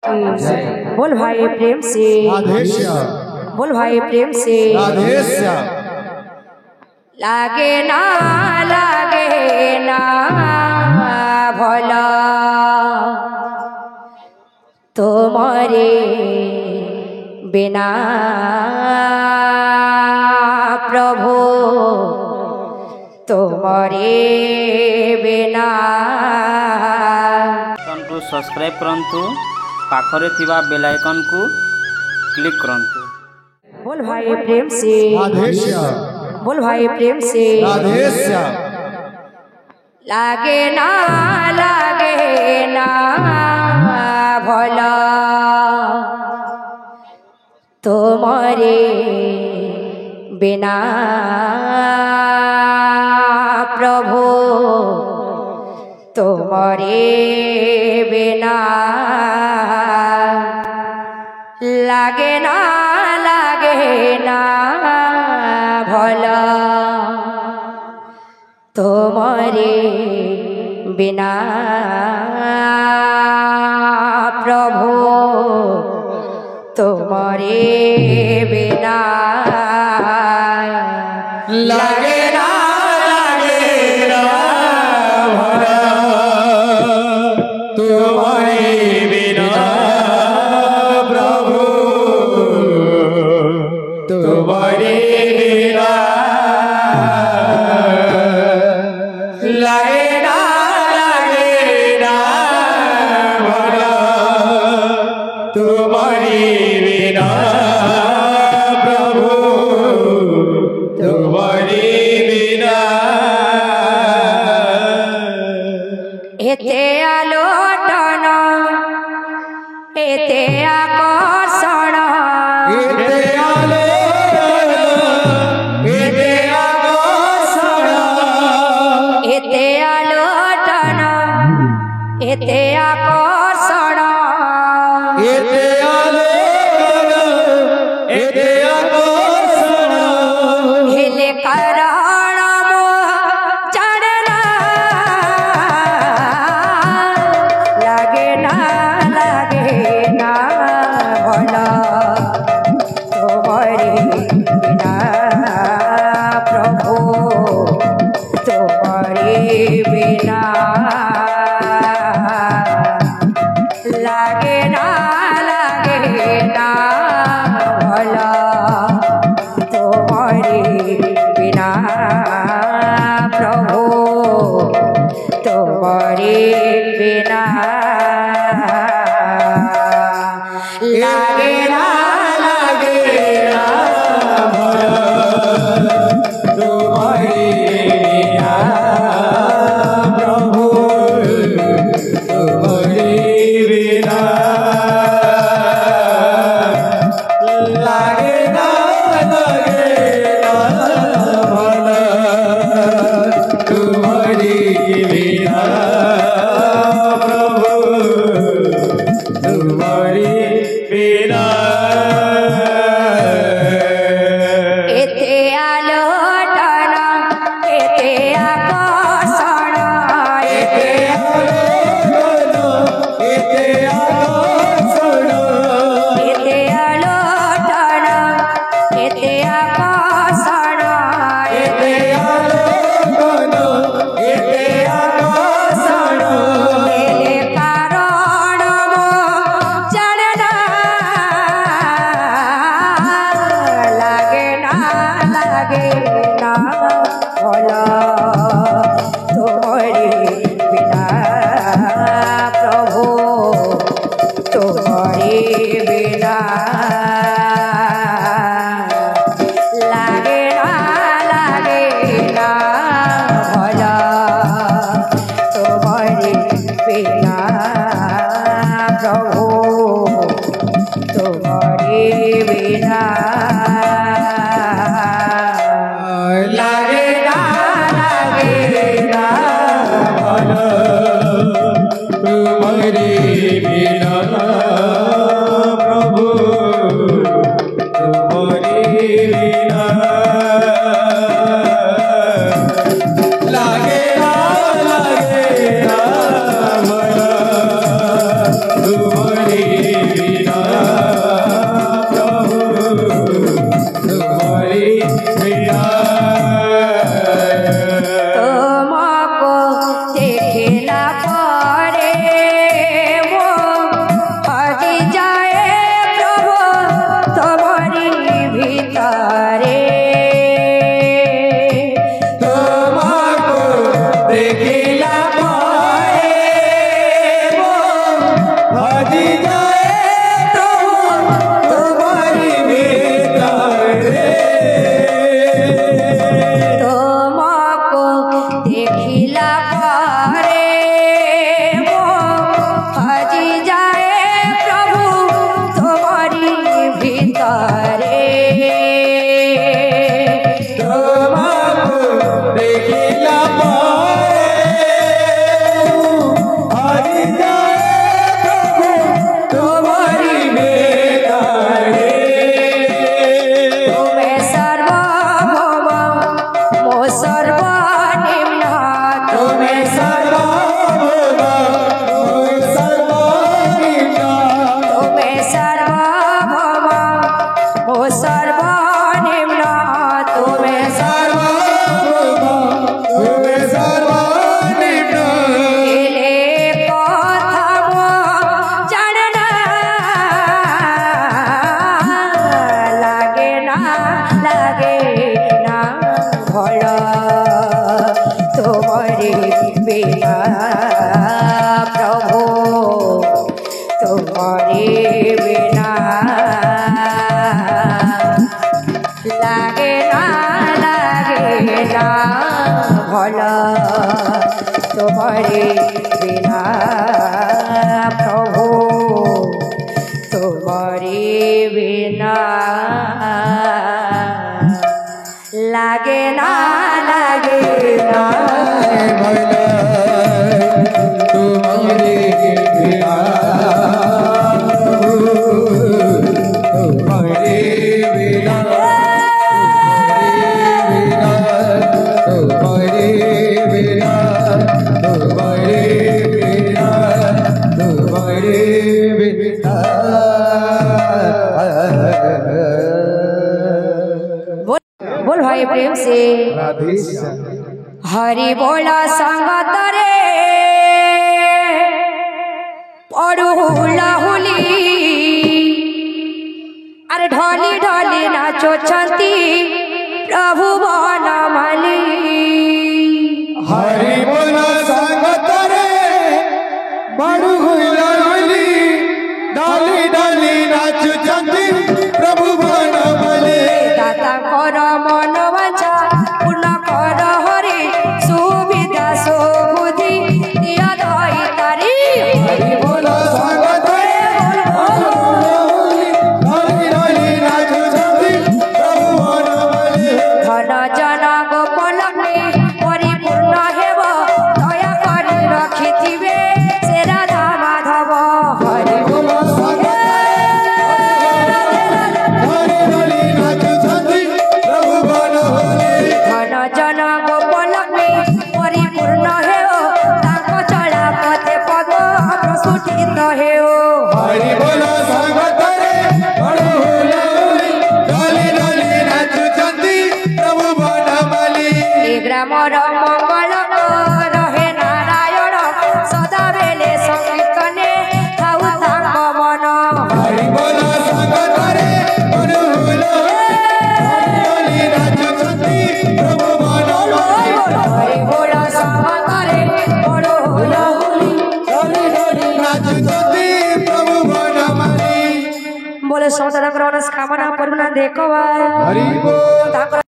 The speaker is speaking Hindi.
बोल भाई प्रेम से बोल भाई प्रेम से लागे ना भला तुम्हारे बिना प्रभु तुम्हारे बिना को सब्सक्राइब करंतु पाखरे थिबा बेल आइकन को क्लिक करंतु। बोल भाई प्रेम से बोल भाई प्रेम से लागे ना भला तुम्हारे बिना प्रभु तुम्हारे बिना लागे ना भला तुम्हारे बिना प्रभु तुम्हारे बिना लागे ना भला तुम्हारे बिना प्रभु तुम्हारे बिना लागे ना भला तुम्हारे बिना प्रभु तुम्हारे बिना एते आलोटन एते आकर्षण एते आलोटन एते आकर्षण एते आलोटन एते आकर्षण एते आलोटन एते आकर्षण हेले कारण मोह चढ़ना लागे ना भला तुम्हारे बिना प्रभु तुम्हारे बिना लागे ना भला तुम्हारे बिना प्रभु तुम्हारे बिना लागे ना भला तुम्हारे बिना प्रभु तुम्हारे बिना लागे ना भला तुम्हारे बिना प्रभु तुम्हारे बिना एते आलोटन एते आकर्षण एते आलोटन एते आकर्षण एते आलोटन एते आकर्षण एते आलोटन एते आकर्षण हेले कारण मोह चढ़ना तुम्हारे बिना प्रभु तुम्हारे बिना लागे ना तुम्हारे बिना तुम्हारे बिना बोल भाई प्रेम से हरि बोला संगत रे हुली अरे ढोली ढोली नाचो छंती प्रभु बनमाली हरि बोला संगत रे बड़ू हुला हुली डाली डाली नाचु चंदी प्रभु बनमाली दाता कर मन वाचा पूर्ण कर हरि सुविधा सुबुद्धि दिया दई तारी हरि बोला संगत रे डाली डाली नाचु चंदी प्रभु बनमाली धन जन गोपलक्ष्मी परिपूर्ण हेब दया करी रखिथिबे से राधा माधव हरि बोला संगत डाली नाचु चंदी प्रभु बनमाली धन जन गोपलक्ष्मी परिपूर्ण हेब ताक चला पथे पद प्रसुटित हेओ हरि बोला संगत रे बड़ू हुला हुली डाली डाली नाचु चंदी प्रभु बनमाली ग्रामर मंगल रहे नारायण सदा बेले संकीर्तने थाउ तांग मन हरि बोला संगत रे बड़ू हुला डाली नाचु चंदी प्रभु बनमाली हरि बोल संगतरे बड़ होला होली डाली डाली नाचु चंदी प्रभु बनमाली बोले समस्त कामना परमना देखो हरि बोल तांकर